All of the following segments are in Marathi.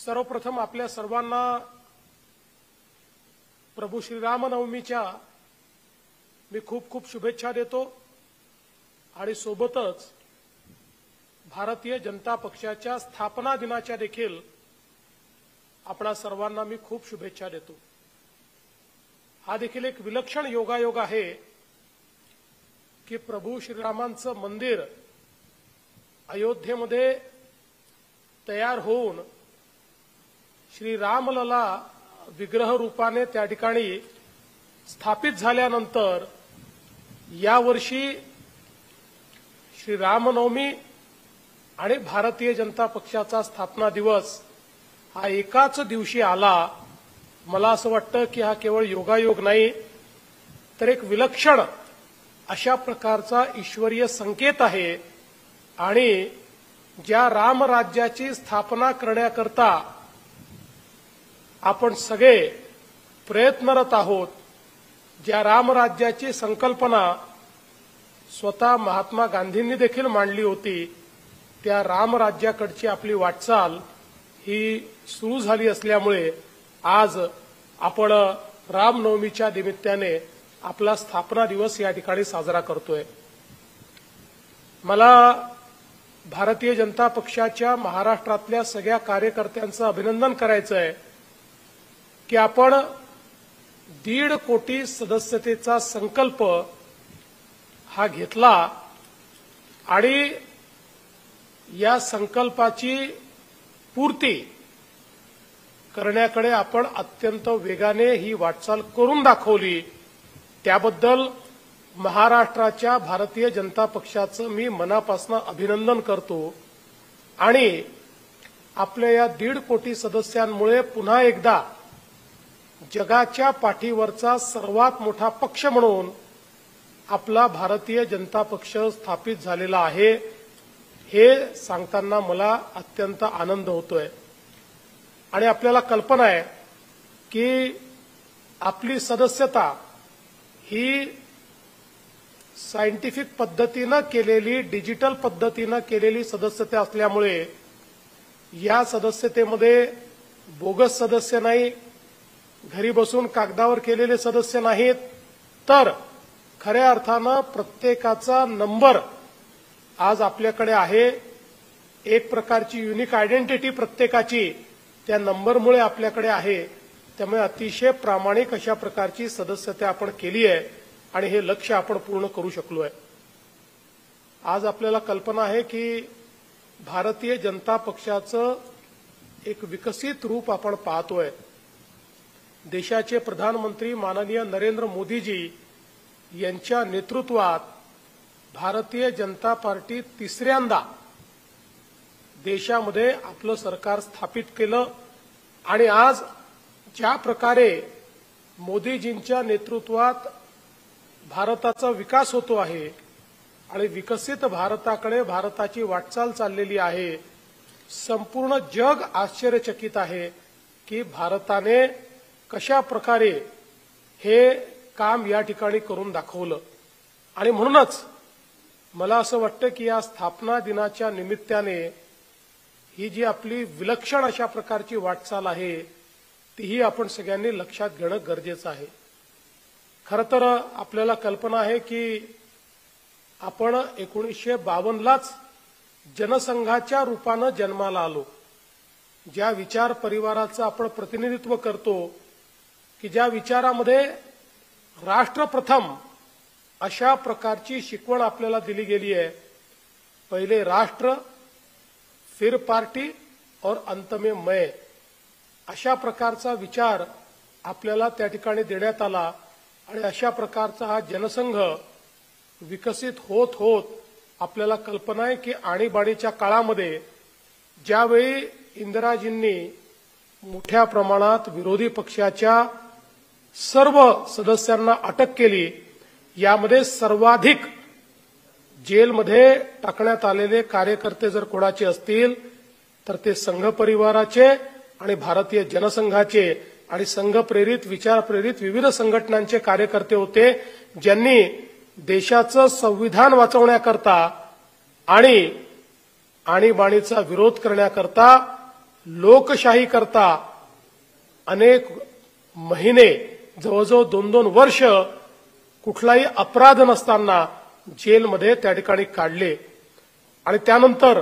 सर्वप्रथम आपल्या सर्वांना प्रभू श्रीरामनवमीच्या मी खूप खूप शुभेच्छा देतो आणि सोबतच भारतीय जनता पक्षाच्या स्थापना दिनाच्या देखील आपणा सर्वांना मी खूप शुभेच्छा देतो। हा देखील एक विलक्षण योगायोग आहे की प्रभू श्रीरामांचं मंदिर अयोध्येमध्ये तयार होऊन श्रीरामलला विग्रह रूपाने त्या ठिकाणी स्थापित झाल्यानंतर यावर्षी श्रीरामनवमी आणि भारतीय जनता पक्षाचा स्थापना दिवस हा एकाच दिवशी आला। मला असं वाटतं की हा केवळ योगायोग नाही तर एक विलक्षण अशा प्रकारचा ईश्वरीय संकेत आहे आणि ज्या रामराज्याची स्थापना करण्याकरता आपण सगळे प्रयत्नरत आहोत, ज्या रामराज्याची संकल्पना स्वतः महात्मा गांधींनी देखील मांडली होती, त्या रामराज्याकडची आपली वाटचाल ही सुरू झाली असल्यामुळे आज आपण रामनवमीच्या निमित्ताने आपला स्थापना दिवस या ठिकाणी साजरा करतोय। मला भारतीय जनता पक्षाच्या महाराष्ट्रातल्या सगळ्या कार्यकर्त्यांचं अभिनंदन करायचं आहे की आपण 1.5 कोटी सदस्यतेचा संकल्प हा घेतला आणि या संकल्पाची पूर्ती करण्याकडे आपण अत्यंत वेगाने ही वाटचाल करून दाखवली। त्याबद्दल महाराष्ट्राच्या भारतीय जनता पक्षाचं मी मनापासून अभिनंदन करतो आणि आपल्या या 1.5 कोटी सदस्यांमुळे पुन्हा एकदा जगाच्या पाठीवरचा सर्वात मोठा पक्ष म्हणून आपला भारतीय जनता पक्ष स्थापित झालेला आहे हे सांगताना मला अत्यंत आनंद होतोय। आणि आपल्याला कल्पना आहे की आपली सदस्यता ही सायंटिफिक पद्धतीने केलेली, डिजिटल पद्धतीने केलेली सदस्यता असल्यामुळे या सदस्यतेमध्ये बोगस सदस्य नाही, घरी बसून कागदावर केलेले सदस्य नाहीत, तर खऱ्या अर्थानं प्रत्येकाचा नंबर आज आपल्याकडे आहे। एक प्रकारची युनिक आयडेंटिटी प्रत्येकाची त्या नंबरमुळे आपल्याकडे आहे। त्यामुळे अतिशय प्रामाणिक अशा प्रकारची सदस्यता आपण केली आहे आणि हे लक्ष्य आपण पूर्ण करू शकलो आहे। आज आपल्याला कल्पना आहे की भारतीय जनता पक्षाचं एक विकसित रूप आपण पाहतोय। देशाचे प्रधानमंत्री माननीय नरेंद्र मोदीजी यांच्या नेतृत्वात भारतीय जनता पार्टी तिसऱ्यांदा देशामध्ये आपलं सरकार स्थापित केलं आणि आज ज्या प्रकारे मोदीजींच्या नेतृत्वात भारताचा विकास होतो आहे आणि विकसित भारताकडे भारताची वाटचाल चाललेली आहे, संपूर्ण जग आश्चर्यचकित आहे की भारताने कशा प्रकारे हे काम या ठिकाणी करून दाखवलं। आणि म्हणूनच मला असं वाटतं की या स्थापना दिनाच्या निमित्ताने ही जी आपली विलक्षण अशा प्रकारची वाटचाल आहे तीही आपण सगळ्यांनी लक्षात घेणं गरजेचं आहे। खरं तर आपल्याला कल्पना आहे की आपण 1952लाच जनसंघाच्या रूपानं जन्माला आलो। ज्या विचार परिवाराचं आपण प्रतिनिधित्व करतो की ज्या विचारामध्ये राष्ट्रप्रथम अशा प्रकारची शिकवण आपल्याला दिली गेली आहे, पहिले राष्ट्र फिर पार्टी और अंत में मैं, अशा प्रकारचा विचार आपल्याला त्या ठिकाणी देण्यात आला आणि अशा प्रकारचा हा जनसंघ विकसित होत होत आपल्याला कल्पना आहे की आणीबाणीच्या काळामध्ये ज्यावेळी इंदिराजींनी मोठ्या प्रमाणात विरोधी पक्षाच्या सर्व सदस्यांना अटक केली, यामध्ये सर्वाधिक जेलमध्ये टाकण्यात आलेले कार्यकर्ते जर कोणाचे असतील तर ते संघ परिवाराचे आणि भारतीय जनसंघाचे आणि संघ प्रेरित, विचार प्रेरित विविध संघटनांचे कार्यकर्ते होते, ज्यांनी देशाचं संविधान वाचवण्याकरता आणि आणीबाणीचा विरोध करण्याकरता लोकशाही करता अनेक महिने जवळजवळ 2-2 वर्ष कुठलाही अपराध नसताना जेलमध्ये त्या ठिकाणी काढले आणि त्यानंतर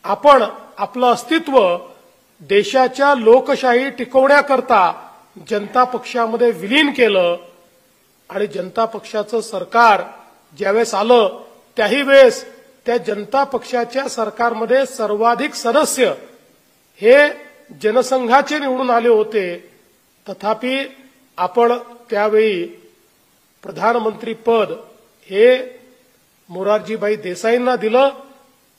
आपण आपलं अस्तित्व देशाच्या लोकशाही टिकवण्याकरता जनता पक्षामध्ये विलीन केलं आणि जनता पक्षाचं सरकार ज्यावेळेस आलं त्याही वेळेस त्या जनता पक्षाच्या सरकारमध्ये सर्वाधिक सदस्य हे जनसंघाचे निवडून आले होते. तथापि आपण त्यावेळी प्रधानमंत्री पद हे मोरारजीभाई देसाईंना दिलं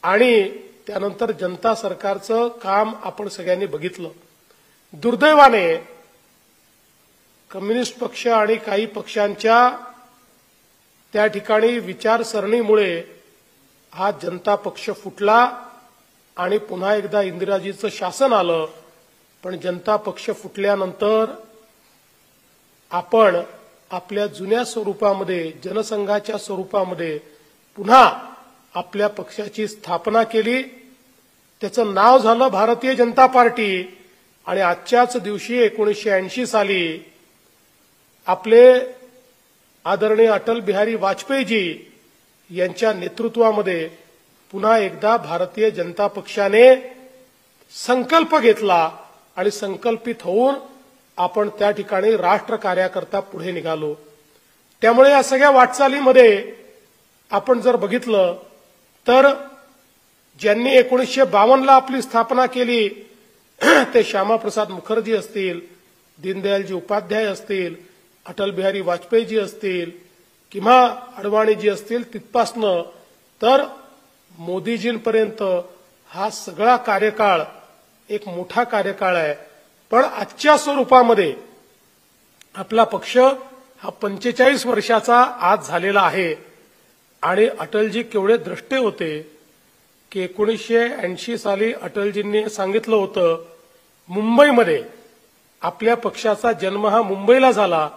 आणि त्यानंतर जनता सरकारचं काम आपण सगळ्यांनी बघितलं. दुर्दैवाने कम्युनिस्ट पक्ष आणि काही पक्षांच्या त्या ठिकाणी विचारसरणीमुळे हा जनता पक्ष फुटला आणि पुन्हा एकदा इंदिराजीचं शासन आलं. पण जनता पक्ष फुटल्यानंतर आपण आपल्या जुन्या स्वरूपामध्ये जनसंघाच्या स्वरूपामध्ये पुन्हा आपल्या पक्षाची स्थापना केली. त्याचं नाव झालं भारतीय जनता पार्टी आणि आजच्याच दिवशी 1980 साली आपले आदरणीय अटल बिहारी वाजपेयीजी यांच्या नेतृत्वामध्ये पुन्हा एकदा भारतीय जनता पक्षाने संकल्प घेतला आणि संकल्पित होऊन आपण त्या ठिकाणी राष्ट्र कार्याकरता पुढे निघालो. त्यामुळे या सगळ्या वाटचालीमध्ये आपण जर बघितलं तर ज्यांनी 1952 आपली स्थापना केली ते श्यामाप्रसाद मुखर्जी असतील, दीनदयालजी उपाध्याय असतील, अटल बिहारी वाजपेयीजी असतील किंवा अडवाणीजी असतील, तिथपासनं तर मोदीजींपर्यंत हा सगळा कार्यकाळ एक मोठा कार्यकाळ आहे. पण आजच्या स्वरूपामध्ये आपला पक्ष हा 45 वर्षाचा आज झालेला आहे आणि अटलजी केवढे द्रष्टे होते की 1980 साली अटलजींनी सांगितलं होतं मुंबईमध्ये आपल्या पक्षाचा जन्म हा मुंबईला झाला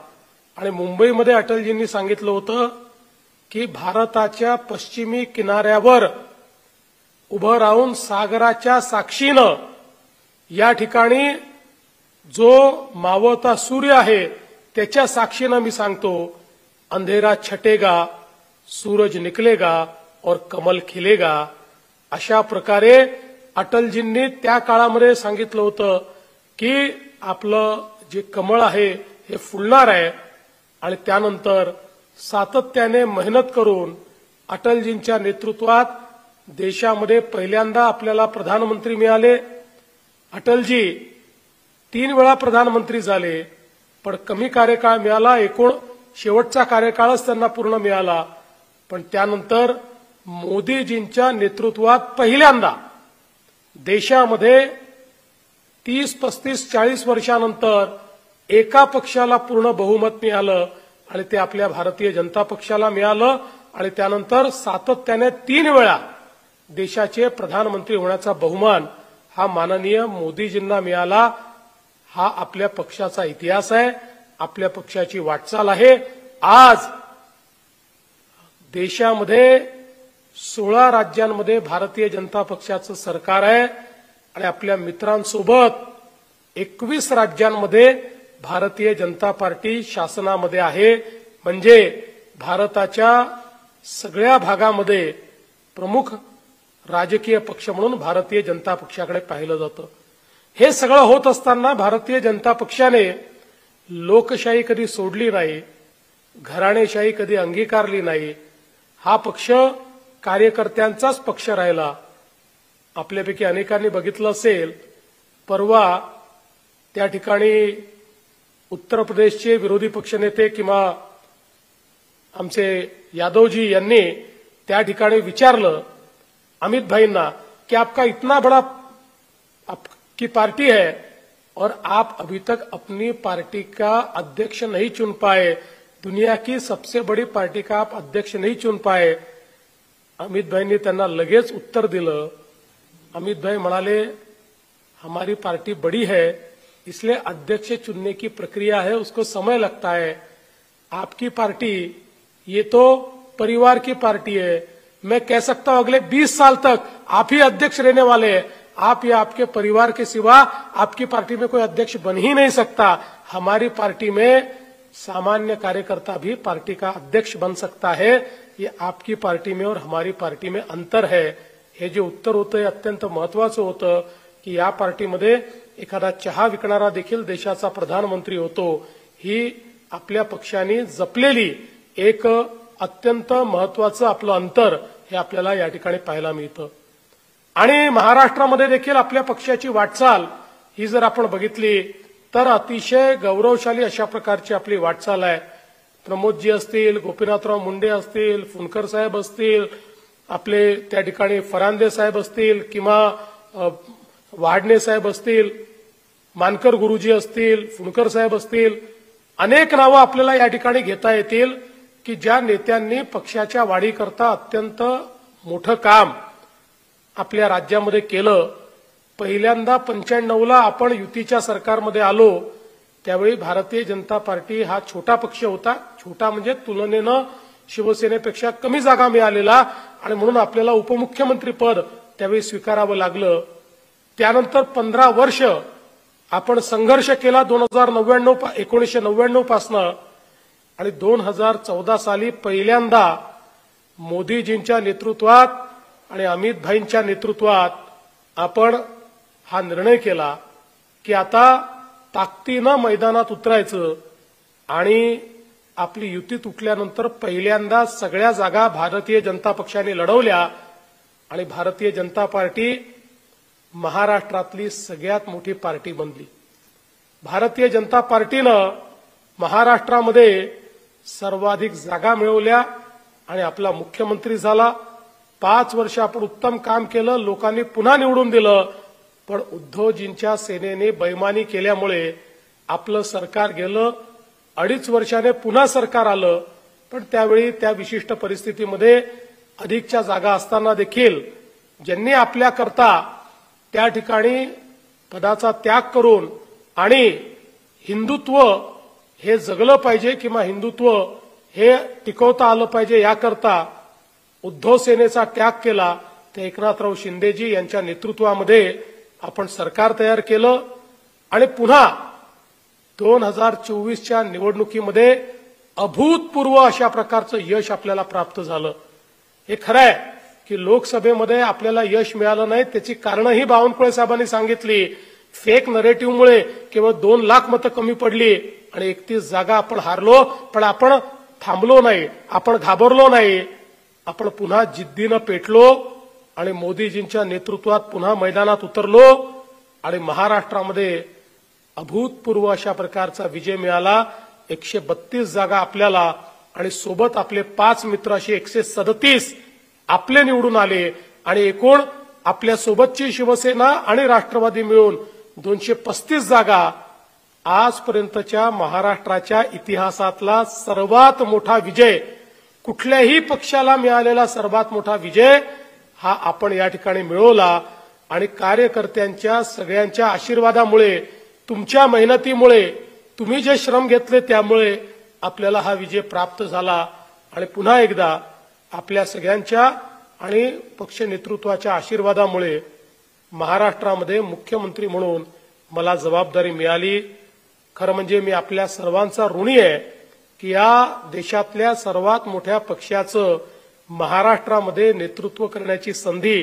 आणि मुंबईमध्ये अटलजींनी सांगितलं होतं की भारताच्या पश्चिमी किनाऱ्यावर उभं राहून सागराच्या साक्षीनं या ठिकाणी जो मावळता सूर्य आहे त्याच्या साक्षीनं मी सांगतो अंधेरा छटेगा सूरज निकलेगा और कमल खिलेगा. अशा प्रकारे अटलजींनी त्या काळामध्ये सांगितलं होतं की आपलं जे कमळ आहे हे फुलणार आहे आणि त्यानंतर सातत्याने मेहनत करून अटलजींच्या नेतृत्वात देशामध्ये पहिल्यांदा आपल्याला प्रधानमंत्री मिळाले. अटलजी 3 वेळा प्रधानमंत्री झाले पण कमी कार्यकाळ मिळाला. एकूण शेवटचा कार्यकाळच त्यांना पूर्ण मिळाला. पण त्यानंतर मोदीजींच्या नेतृत्वात पहिल्यांदा देशामध्ये 30, 35, 40 वर्षानंतर एका पक्षाला पूर्ण बहुमत मिळालं आणि ते आपल्या भारतीय जनता पक्षाला मिळालं आणि त्यानंतर सातत्याने 3 वेळा देशाचे प्रधानमंत्री होण्याचा बहुमान हा माननीय मोदीजींना मिळाला. हा आपल्या पक्षाचा इतिहास आहे, आपल्या पक्षाची वाटचाल आहे. आज देशामध्ये 16 राज्यांमध्ये भारतीय जनता पक्षाचं सरकार आहे आणि आपल्या मित्रांसोबत 21 राज्यांमध्ये भारतीय जनता पार्टी शासनामध्ये आहे. म्हणजे भारताच्या सगळ्या भागामध्ये प्रमुख राजकीय पक्ष म्हणून भारतीय जनता पक्षाकडे पाहिलं जातं. हे सगळं होत असताना भारतीय जनता पक्षाने लोकशाही कधी सोडली नाही, घराणेशाही कधी अंगीकारली नाही. हा पक्ष कार्यकर्त्यांचाच पक्ष राहिला. आपल्यापैकी अनेकांनी बघितलं असेल परवा त्या ठिकाणी उत्तर प्रदेशचे विरोधी पक्षनेते किंवा आमचे यादवजी यांनी त्या ठिकाणी विचारलं अमित भाईंना कि आपका इतना बड़ा आपकी पार्टी है और आप अभी तक अपनी पार्टी का अध्यक्ष नहीं चुन पाए, दुनिया की सबसे बड़ी पार्टी का आप अध्यक्ष नहीं चुन पाए. अमित भाईंनी त्यांना लगेच उत्तर दिलं. अमित भाई म्हणाले हमारी पार्टी बड़ी है इसलिए अध्यक्ष चुनने की प्रक्रिया है, उसको समय लगता है. आपकी पार्टी ये तो परिवार की पार्टी है. मैं कह सकता हूं अगले 20 साल तक आप ही अध्यक्ष रहने वाले हैं. आप या आपके परिवार के सिवा आपकी पार्टी में कोई अध्यक्ष बन ही नहीं सकता। हमारी पार्टी में सामान्य कार्यकर्ता भी पार्टी का अध्यक्ष बन सकता है। ये आपकी पार्टी में और हमारी पार्टी में अंतर है। हे जे उत्तर होतं हे अत्यंत महत्वाचं होतं की या पार्टीमध्ये एखादा चहा विकणारा देखील देशाचा प्रधानमंत्री होतो। ही आपल्या पक्षाने जपलेली एक अत्यंत महत्वाचं आपलं अंतर हे आपल्याला या ठिकाणी पाहायला मिळतं। आणि महाराष्ट्रामध्ये देखील आपल्या पक्षाची वाटचाल ही जर आपण बघितली तर अतिशय गौरवशाली अशा प्रकारची आपली वाटचाल आहे। प्रमोदजी असतील, गोपीनाथराव मुंडे असतील, फुंडकर साहेब असतील, आपले त्या ठिकाणी फरांदे साहेब असतील किंवा वाडणे साहेब असतील, मानकर गुरुजी असतील, फुंडकर साहेब असतील, अनेक नावं आपल्याला या ठिकाणी घेता येतील की ज्या नेत्यांनी पक्षाच्या वाढीकरता अत्यंत मोठं काम आपल्या राज्यामध्ये केलं। पहिल्यांदा 95ला आपण युतीच्या सरकारमध्ये आलो त्यावेळी भारतीय जनता पार्टी हा छोटा पक्ष होता। छोटा म्हणजे तुलनेनं शिवसेनेपेक्षा कमी जागा मिळालेला आणि म्हणून आपल्याला उपमुख्यमंत्री पद त्यावेळी स्वीकारावं लागलं। त्यानंतर 15 वर्ष आपण संघर्ष केला 1999 पासनं आणि 2014 साली पहिल्यांदा मोदीजींच्या नेतृत्वात आणि अमित भाईंच्या नेतृत्वात आपण हा निर्णय केला की आता ताकदीनं मैदानात उतरायचं आणि आपली युती तुटल्यानंतर पहिल्यांदा सगळ्या जागा भारतीय जनता पक्षाने लढवल्या आणि भारतीय जनता पार्टी महाराष्ट्रातली सगळ्यात मोठी पार्टी बनली। भारतीय जनता पार्टीनं महाराष्ट्रामध्ये सर्वाधिक जागा मिळवल्या आणि आपला मुख्यमंत्री झाला। 5 वर्ष आपण उत्तम काम केलं, लोकांनी पुन्हा निवडून दिलं, पण उद्धवजींच्या सेनेने बेईमानी केल्यामुळे आपलं सरकार गेलं। 2.5 वर्षाने पुन्हा सरकार आलं, पण त्यावेळी त्या विशिष्ट परिस्थितीमध्ये अधिकच्या जागा असताना देखील ज्यांनी आपल्याकरता त्या ठिकाणी पदाचा त्याग करून आणि हिंदुत्व हे जगलं पाहिजे किंवा हिंदुत्व हे टिकवता आलं पाहिजे याकरता उद्धव सेनेचा त्याग केला। ते एकनाथराव शिंदेजी यांच्या नेतृत्वामध्ये आपण सरकार तयार केलं आणि पुन्हा 2024च्या निवडणुकीमध्ये अभूतपूर्व अशा प्रकारचं यश आपल्याला प्राप्त झालं। हे खरं आहे की लोकसभेमध्ये आपल्याला यश मिळालं नाही, त्याची कारणंही बावनकुळे साहेबांनी सांगितली। फेक नरेटिव्हमुळे केवळ 2 लाख मतं कमी पडली आणि 31 जागा आपण हारलो, पण आपण थांबलो नाही, आपण घाबरलो नाही, आपण पुन्हा जिद्दीनं पेटलो आणि मोदीजींच्या नेतृत्वात पुन्हा मैदानात उतरलो आणि महाराष्ट्रामध्ये अभूतपूर्व अशा प्रकारचा विजय मिळाला। 132 जागा आपल्याला आणि सोबत आपले 5 मित्र असे 137 आपले निवडून आले आणि एकूण आपल्या सोबतची शिवसेना आणि राष्ट्रवादी मिळून 235 जागा। आजपर्यंतच्या महाराष्ट्राच्या इतिहासातला सर्वात मोठा विजय, कुठल्याही पक्षाला मिळालेला सर्वात मोठा विजय हा आपण या ठिकाणी मिळवला आणि कार्यकर्त्यांच्या सगळ्यांच्या आशीर्वादामुळे, तुमच्या मेहनतीमुळे, तुम्ही जे श्रम घेतले त्यामुळे आपल्याला हा विजय प्राप्त झाला। आणि पुन्हा एकदा आपल्या सगळ्यांच्या आणि पक्ष नेतृत्वाच्या आशीर्वादामुळे महाराष्ट्रामध्ये मुख्यमंत्री म्हणून मला जबाबदारी मिळाली। खरं म्हणजे मी आपल्या सर्वांचा ऋणी आहे की या देशातल्या सर्वात मोठ्या पक्षाचं महाराष्ट्रामध्ये नेतृत्व करण्याची संधी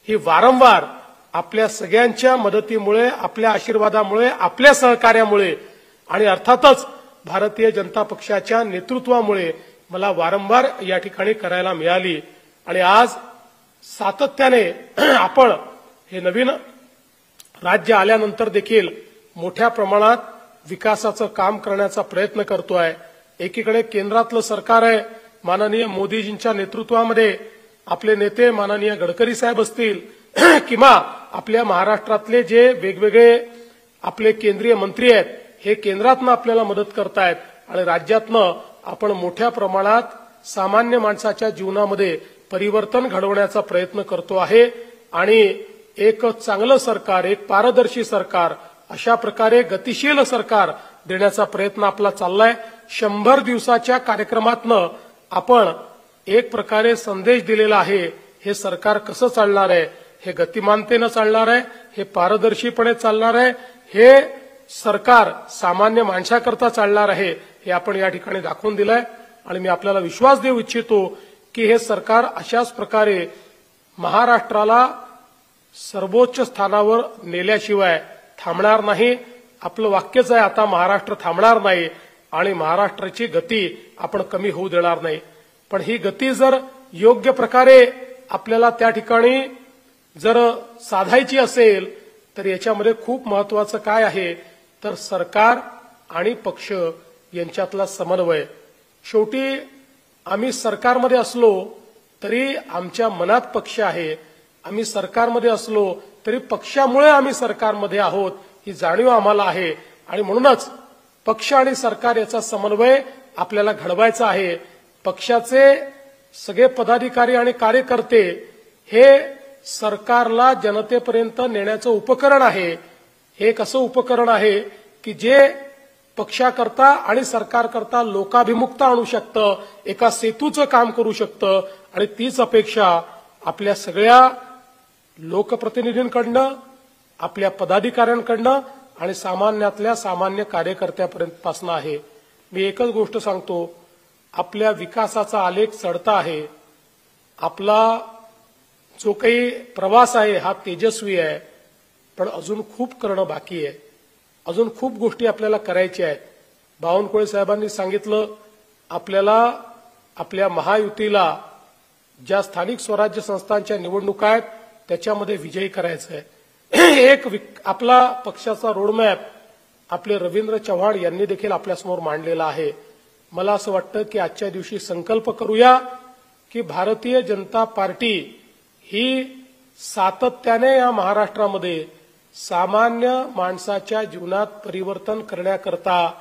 ही वारंवार आपल्या सगळ्यांच्या मदतीमुळे, आपल्या आशीर्वादामुळे, आपल्या सहकार्यामुळे आणि अर्थातच भारतीय जनता पक्षाच्या नेतृत्वामुळे मला वारंवार या ठिकाणी करायला मिळाली। आणि आज सातत्याने आपण हे नवीन राज्य आल्यानंतर देखील मोठ्या प्रमाणात विकासाचं काम करण्याचा प्रयत्न करतोय। एकीकडे केंद्रातलं सरकार आहे, माननीय मोदीजींच्या नेतृत्वामध्ये आपले नेते माननीय गडकरी साहेब असतील किंवा आपल्या महाराष्ट्रातले जे वेगवेगळे आपले केंद्रीय मंत्री आहेत, हे केंद्रातनं आपल्याला मदत करतायत आणि राज्यातनं आपण मोठ्या प्रमाणात सामान्य माणसाच्या जीवनामध्ये परिवर्तन घडवण्याचा प्रयत्न करतो आहे। आणि एक चांगलं सरकार, एक पारदर्शी सरकार, अशा प्रकारे गतिशील सरकार देण्याचा प्रयत्न आपला चाललाय। 100 दिवसाच्या कार्यक्रमातनं आपण एक प्रकारे संदेश दिलेला आहे, हे सरकार कसं चालणार आहे, हे गतिमानतेनं चालणार आहे, हे पारदर्शीपणे चालणार आहे, हे सरकार सामान्य माणसाकरता चालणार आहे, हे आपण या ठिकाणी दाखवून दिलंय. आणि मी आपल्याला विश्वास देऊ इच्छितो की हे सरकार अशाच प्रकारे महाराष्ट्राला सर्वोच्च स्थानावर नेल्याशिवाय थांबणार नाही. आपलं वाक्यच आहे, आता महाराष्ट्र थांबणार नाही आणि महाराष्ट्राची गती आपण कमी होऊ देणार नाही. पण ही गती जर योग्य प्रकारे आपल्याला त्या ठिकाणी जर साधायची असेल तर याच्यामध्ये खूप महत्वाचं काय आहे तर सरकार आणि पक्ष यांच्यातला समन्वय. शेवटी आम्ही सरकारमध्ये असलो तरी आमच्या मनात पक्ष आहे, आम्ही सरकारमध्ये असलो तरी पक्षामुळे आम्ही सरकारमध्ये आहोत ही जाणीव आम्हाला आहे. आणि म्हणूनच पक्ष आणि सरकार याचा समन्वय आपल्याला घडवायचा आहे. पक्षाचे सगळे पदाधिकारी आणि कार्यकर्ते हे सरकारला जनतेपर्यंत नेण्याचं उपकरण आहे. हे एक असं उपकरण आहे की जे पक्षाकरता आणि सरकारकरता लोकाभिमुखता आणू शकतं, एका सेतूचं काम करू शकतं. आणि तीच अपेक्षा आपल्या सगळ्या लोकप्रतिनिधींकडनं, आपल्या पदाधिकाऱ्यांकडनं आणि सामान्यातल्या सामान्य कार्यकर्त्यापर्यंतपासून आहे. मी एकच गोष्ट सांगतो, आपल्या विकासाचा आलेख चढता आहे. आपला जो काही प्रवास आहे हा तेजस्वी आहे, पण अजून खूप करणं बाकी आहे. अजून खूप गोष्टी आपल्याला करायच्या आहेत. बावनकुळे साहेबांनी सांगितलं, आपल्याला आपल्या महायुतीला ज्या स्थानिक स्वराज्य संस्थांच्या निवडणुका आहेत त्याच्यामध्ये विजयी करायचं आहे. एक आपला पक्षाचा रोडमॅप आपले रवींद्र चव्हाण यांनी देखील आपल्यासमोर मांडलेला आहे. मला असं वाटतं की आजच्या दिवशी संकल्प करूया की भारतीय जनता पार्टी ही सातत्याने या महाराष्ट्रामध्ये सामान्य माणसाच्या जीवनात परिवर्तन करण्याकरता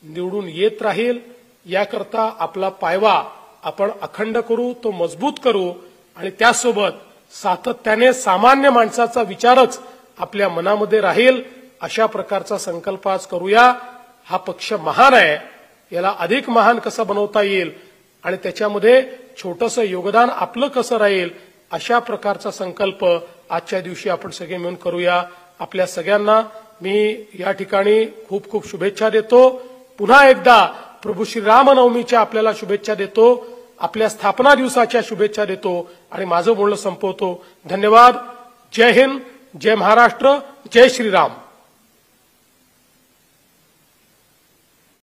निवडून येत राहील. याकरता आपला पायवा आपण अखंड करू, तो मजबूत करू आणि त्यासोबत सातत्याने सामान्य माणसाचा विचारच आपल्या मनामध्ये राहील अशा प्रकारचा संकल्प आज करूया. हा पक्ष महान आहे, याला अधिक महान कसं बनवता येईल आणि त्याच्यामध्ये छोटंसं योगदान आपलं कसं राहील अशा प्रकारचा संकल्प आजच्या दिवशी आपण सगळे मिळून करूया. आपल्या सगळ्यांना मी या ठिकाणी खूप खूप शुभेच्छा देतो. पुन्हा एकदा प्रभू श्रीरामनवमीच्या आपल्याला शुभेच्छा देतो, आपल्या स्थापना दिवसाच्या शुभेच्छा देतो आणि माझं बोलणं संपवतो. धन्यवाद. जय हिंद, जय महाराष्ट्र, जय श्रीराम.